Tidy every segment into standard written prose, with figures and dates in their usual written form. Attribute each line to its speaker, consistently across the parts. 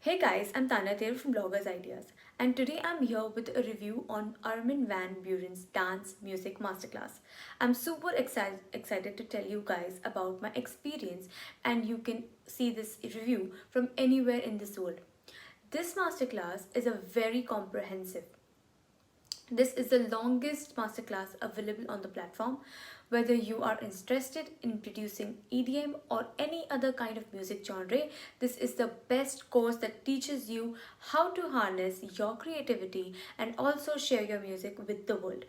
Speaker 1: Hey guys, I'm Tanya There from BloggersIdeas, and today I'm here with a review on Armin Van Buuren's Dance Music Masterclass. I'm super excited to tell you guys about my experience, and you can see this review from anywhere in this world. This masterclass is a very comprehensive. This is the longest masterclass available on the platform. Whether you are interested in producing EDM or any other kind of music genre, this is the best course that teaches you how to harness your creativity and also share your music with the world.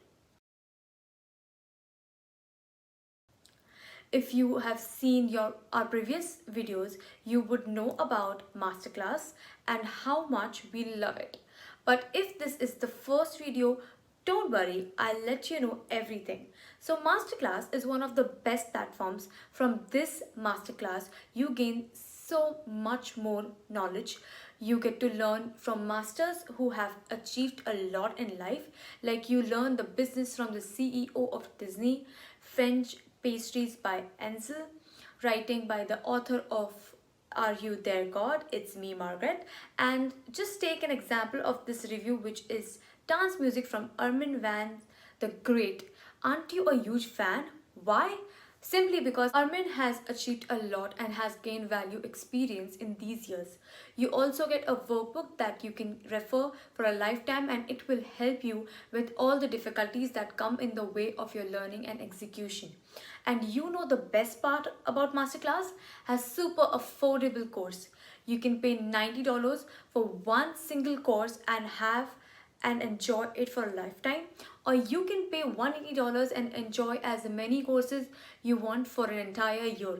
Speaker 1: If you have seen our previous videos, you would know about Masterclass and how much we love it. But if this is the first video, don't worry, I'll let you know everything. So Masterclass is one of the best platforms. From this Masterclass, you gain so much more knowledge. You get to learn from masters who have achieved a lot in life. Like you learn the business from the CEO of Disney, French pastries by Ansel, writing by the author of Are You There God? It's Me Margaret. And just take an example of this review, which is dance music from Armin Van the Great. Aren't you a huge fan? Why? Simply because Armin has achieved a lot and has gained value experience in these years. You also get a workbook that you can refer for a lifetime, and it will help you with all the difficulties that come in the way of your learning and execution. And you know the best part about Masterclass? Has super affordable course. You can pay $90 for one single course and enjoy it for a lifetime, or you can pay $180 and enjoy as many courses you want for an entire year.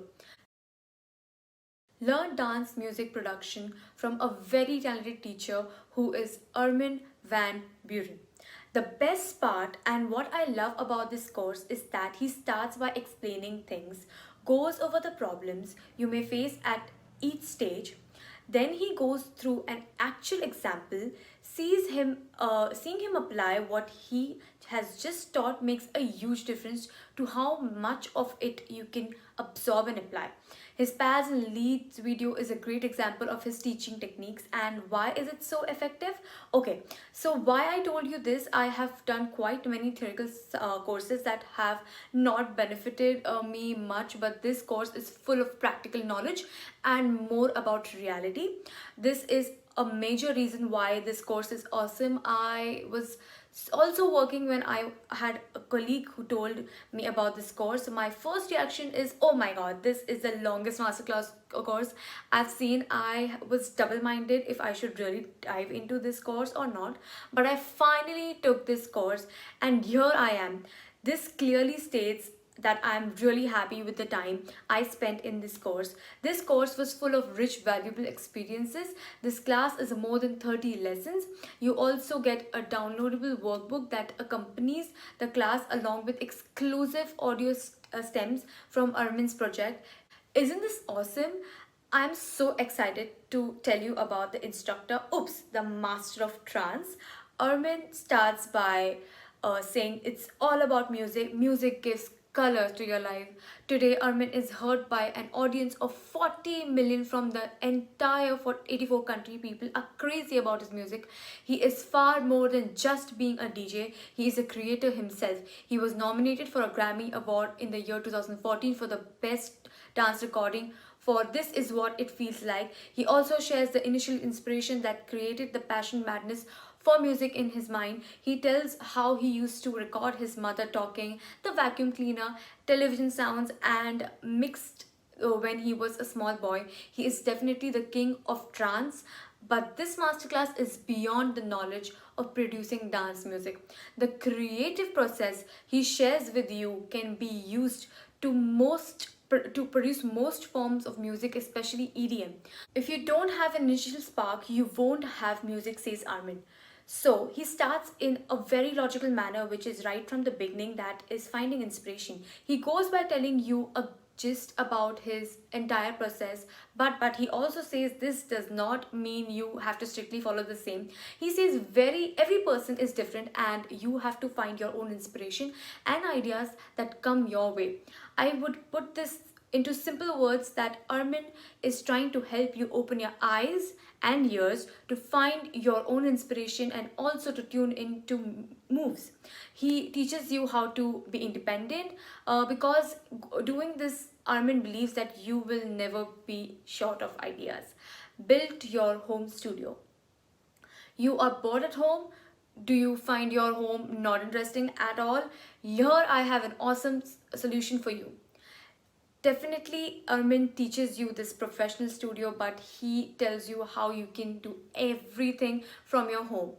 Speaker 1: Learn dance music production from a very talented teacher who is Armin Van Buuren. The best part and what I love about this course is that he starts by explaining things, goes over the problems you may face at each stage. Then he goes through an actual example, seeing him apply what he has just taught makes a huge difference to how much of it you can absorb and apply. His pads and leads video is a great example of his teaching techniques. And why is it so effective? Okay, so why I told you this, I have done quite many theoretical courses that have not benefited me much, but this course is full of practical knowledge and more about reality. This is a major reason why this course is awesome. I was also working when I had a colleague who told me about this course. My first reaction is, oh my god, this is the longest masterclass course I've seen. I was double-minded if I should really dive into this course or not, but I finally took this course and here I am. This clearly states that I'm really happy with the time I spent in this course. This course was full of rich, valuable experiences. This class is more than 30 lessons. You also get a downloadable workbook that accompanies the class along with exclusive audio stems from Armin's project. Isn't this awesome? I'm so excited to tell you about the instructor, the master of trance. Armin starts by saying it's all about music. Music gives color to your life. Today, Armin is heard by an audience of 40 million from the entire 84 country. People are crazy about his music. He is far more than just being a DJ. He is a creator himself. He was nominated for a Grammy Award in the year 2014 for the best dance recording for This Is What It Feels Like. He also shares the initial inspiration that created the passion madness for music in his mind. He tells how he used to record his mother talking, the vacuum cleaner, television sounds, and mixed when he was a small boy. He is definitely the king of trance. But this masterclass is beyond the knowledge of producing dance music. The creative process he shares with you can be used to produce most forms of music, especially EDM. If you don't have an initial spark, you won't have music, says Armin. So he starts in a very logical manner, which is right from the beginning, that is finding inspiration. He goes by telling you a gist about his entire process, but he also says this does not mean you have to strictly follow the same. He says every person is different and you have to find your own inspiration and ideas that come your way. I would put this into simple words that Armin is trying to help you open your eyes and ears to find your own inspiration and also to tune into moves. He teaches you how to be independent because doing this, Armin believes that you will never be short of ideas. Build your home studio. You are bored at home? Do you find your home not interesting at all? Here I have an awesome solution for you. Definitely, Armin teaches you this professional studio, but he tells you how you can do everything from your home.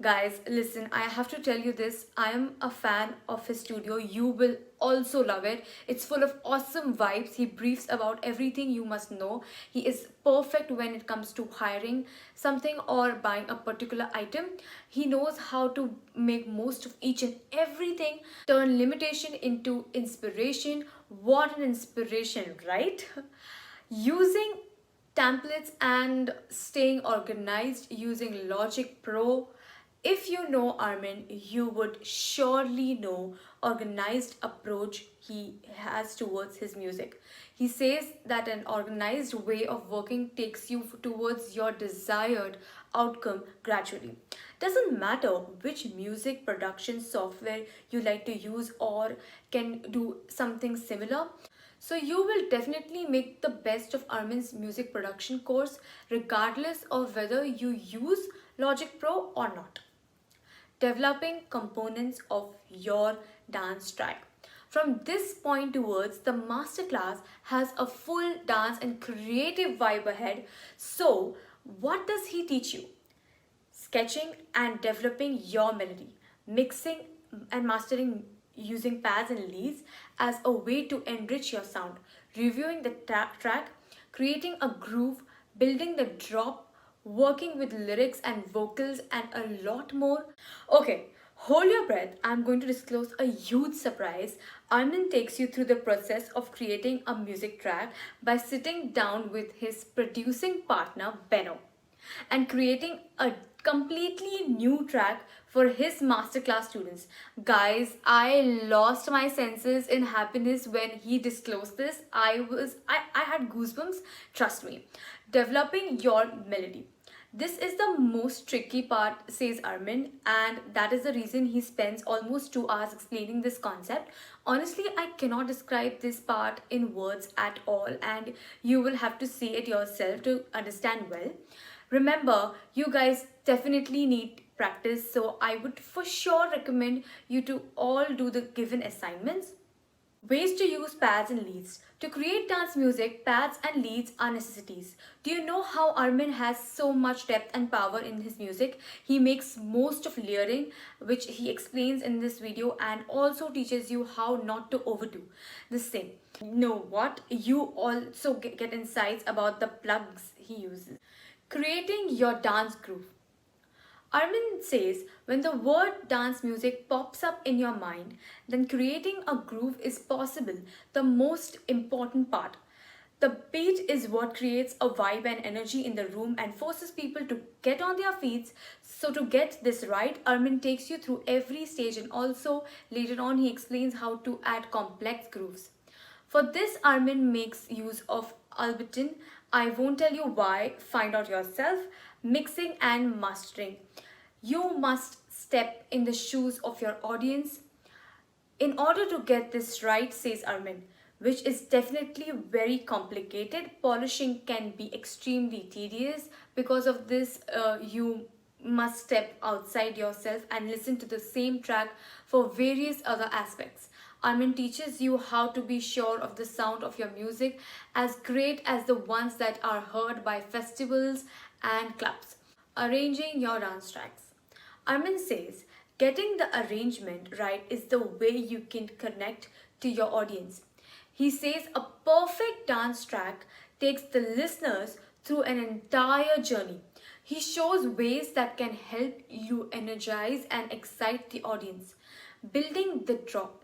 Speaker 1: Guys, listen, I have to tell you this. I am a fan of his studio. You will also love it. It's full of awesome vibes. He briefs about everything you must know. He is perfect when it comes to hiring something or buying a particular item. He knows how to make most of each and everything, turn limitation into inspiration. What an inspiration, right? Using templates and staying organized using Logic Pro. If you know Armin, you would surely know organized approach he has towards his music. He says that an organized way of working takes you towards your desired outcome gradually. Doesn't matter which music production software you like to use or can do something similar. So you will definitely make the best of Armin's music production course regardless of whether you use Logic Pro or not. Developing components of your dance track. From this point towards, the masterclass has a full dance and creative vibe ahead. So, what does he teach you? Sketching and developing your melody, mixing and mastering using pads and leads as a way to enrich your sound, reviewing the track, creating a groove, building the drop, working with lyrics and vocals, and a lot more. Okay, hold your breath. I'm going to disclose a huge surprise. Armin takes you through the process of creating a music track by sitting down with his producing partner Benno and creating a completely new track for his masterclass students. Guys, I lost my senses in happiness when he disclosed this. I had goosebumps, trust me. Developing your melody. This is the most tricky part, says Armin, and that is the reason he spends almost 2 hours explaining this concept. Honestly, I cannot describe this part in words at all, and you will have to see it yourself to understand well. Remember, you guys definitely need practice, so I would for sure recommend you to all do the given assignments. Ways to use pads and leads. To create dance music, pads and leads are necessities. Do you know how Armin has so much depth and power in his music? He makes most of layering, which he explains in this video, and also teaches you how not to overdo this thing. You know what? You also get insights about the plugs he uses. Creating your dance groove. Armin says when the word dance music pops up in your mind, then creating a groove is possible, the most important part. The beat is what creates a vibe and energy in the room and forces people to get on their feet. So to get this right, Armin takes you through every stage, and also later on he explains how to add complex grooves. For this, Armin makes use of Albertin. I won't tell you why, find out yourself. Mixing and mastering. You must step in the shoes of your audience in order to get this right, says Armin, which is definitely very complicated. Polishing can be extremely tedious. Because of this, you must step outside yourself and listen to the same track for various other aspects. Armin teaches you how to be sure of the sound of your music as great as the ones that are heard by festivals and clubs. Arranging your dance tracks. Armin says getting the arrangement right is the way you can connect to your audience. He says a perfect dance track takes the listeners through an entire journey. He shows ways that can help you energize and excite the audience. Building the drop.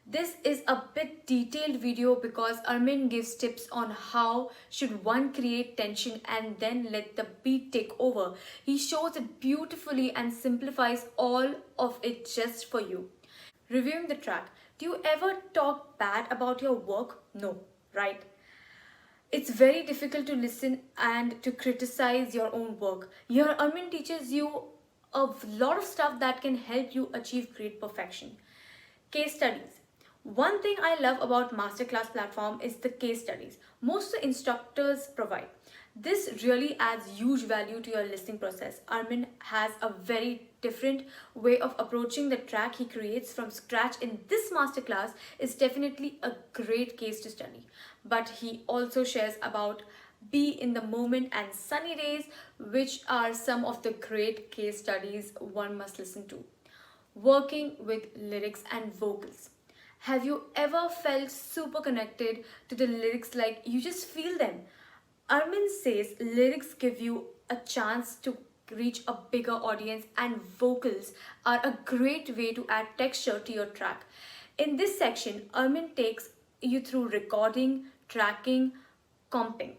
Speaker 1: This is a bit detailed video because Armin gives tips on how should one create tension and then let the beat take over. He shows it beautifully and simplifies all of it just for you. Reviewing the track. Do you ever talk bad about your work? No, right? It's very difficult to listen and to criticize your own work. Here, Armin teaches you a lot of stuff that can help you achieve great perfection. Case studies. One thing I love about Masterclass platform is the case studies most of the instructors provide. This really adds huge value to your listening process. Armin has a very different way of approaching the track he creates from scratch in this masterclass is definitely a great case to study. But he also shares about be in the moment and sunny days, which are some of the great case studies one must listen to. Working with lyrics and vocals. Have you ever felt super connected to the lyrics like you just feel them? Armin says lyrics give you a chance to reach a bigger audience and vocals are a great way to add texture to your track. In this section, Armin takes you through recording, tracking, comping,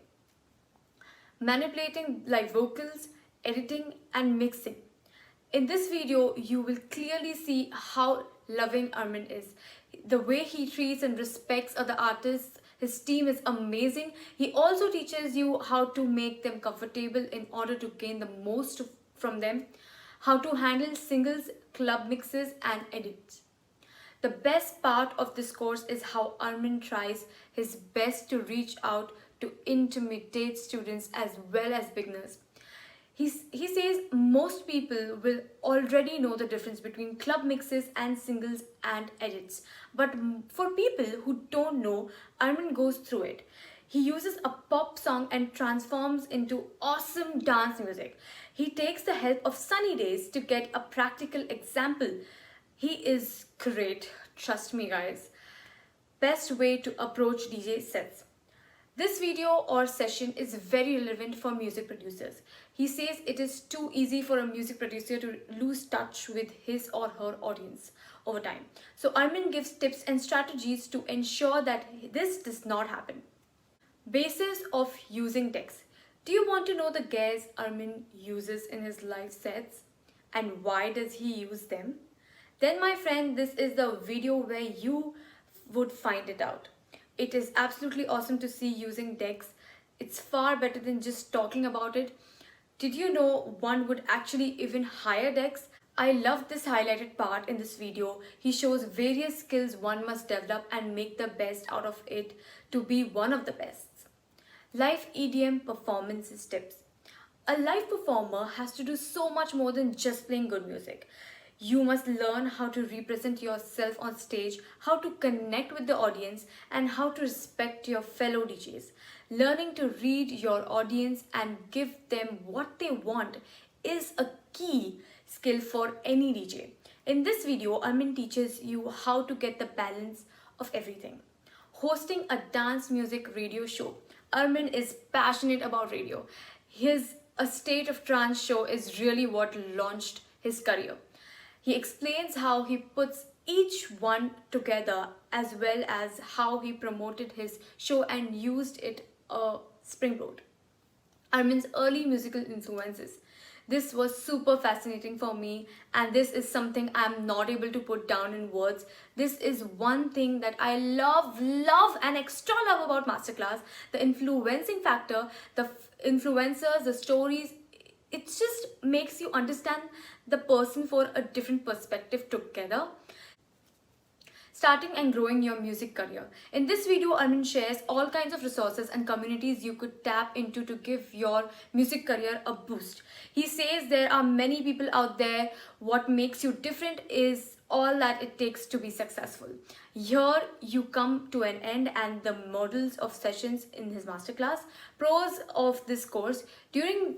Speaker 1: manipulating live vocals, editing and mixing. In this video, you will clearly see how loving Armin is. The way he treats and respects other artists, his team is amazing. He also teaches you how to make them comfortable in order to gain the most from them, how to handle singles, club mixes and edits. The best part of this course is how Armin tries his best to reach out to intermediate students as well as beginners. He says most people will already know the difference between club mixes and singles and edits. But for people who don't know, Armin goes through it. He uses a pop song and transforms into awesome dance music. He takes the help of sunny days to get a practical example. He is great, trust me guys. Best way to approach DJ sets. This video or session is very relevant for music producers. He says it is too easy for a music producer to lose touch with his or her audience over time. So Armin gives tips and strategies to ensure that this does not happen. Basis of using decks. Do you want to know the gears Armin uses in his live sets? And why does he use them? Then my friend, this is the video where you would find it out. It is absolutely awesome to see using decks. It's far better than just talking about it. Did you know one would actually even hire decks? I love this highlighted part in this video. He shows various skills one must develop and make the best out of it to be one of the best. Live EDM performances tips. A live performer has to do so much more than just playing good music. You must learn how to represent yourself on stage, how to connect with the audience, and how to respect your fellow DJs. Learning to read your audience and give them what they want is a key skill for any DJ. In this video, Armin teaches you how to get the balance of everything. Hosting a dance music radio show. Armin is passionate about radio. His A State of Trance show is really what launched his career. He explains how he puts each one together as well as how he promoted his show and used it a springboard. Armin's early musical influences. This was super fascinating for me and this is something I'm not able to put down in words. This is one thing that I love and extra love about Masterclass. The influencing factor, the influencers, the stories, it just makes you understand the person for a different perspective together. Starting and growing your music career. In this video, Armin shares all kinds of resources and communities you could tap into to give your music career a boost. He says there are many people out there. What makes you different is all that it takes to be successful. Here you come to an end and the models of sessions in his masterclass. Pros of this course. During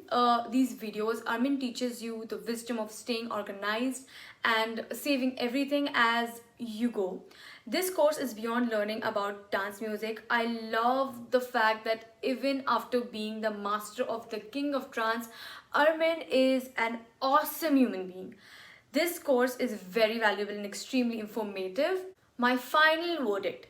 Speaker 1: these videos, Armin teaches you the wisdom of staying organized and saving everything as you go. This course is beyond learning about dance music. I love the fact that even after being the master of the king of trance, Armin is an awesome human being. This course is very valuable and extremely informative. My final verdict.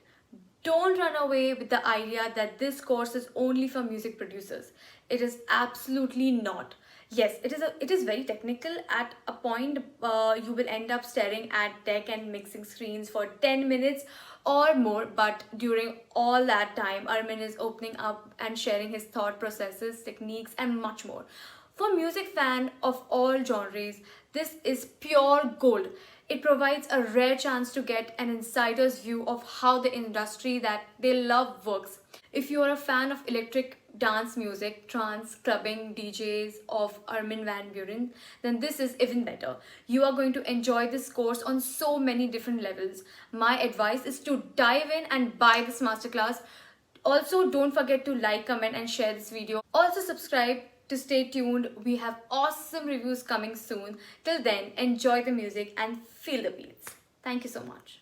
Speaker 1: Don't run away with the idea that this course is only for music producers. It is absolutely not. Yes, it is very technical. At a point, you will end up staring at deck and mixing screens for 10 minutes. or more, but during all that time, Armin is opening up and sharing his thought processes, techniques, and much more. For music fan of all genres, this is pure gold. It provides a rare chance to get an insider's view of how the industry that they love works. If you are a fan of electric dance music, trance, clubbing, DJs of Armin Van Buuren, then this is even better. You are going to enjoy this course on so many different levels. My advice is to dive in and buy this masterclass. Also, don't forget to like, comment, and share this video. Also, subscribe to stay tuned. We have awesome reviews coming soon. Till then, enjoy the music and feel the beats. Thank you so much.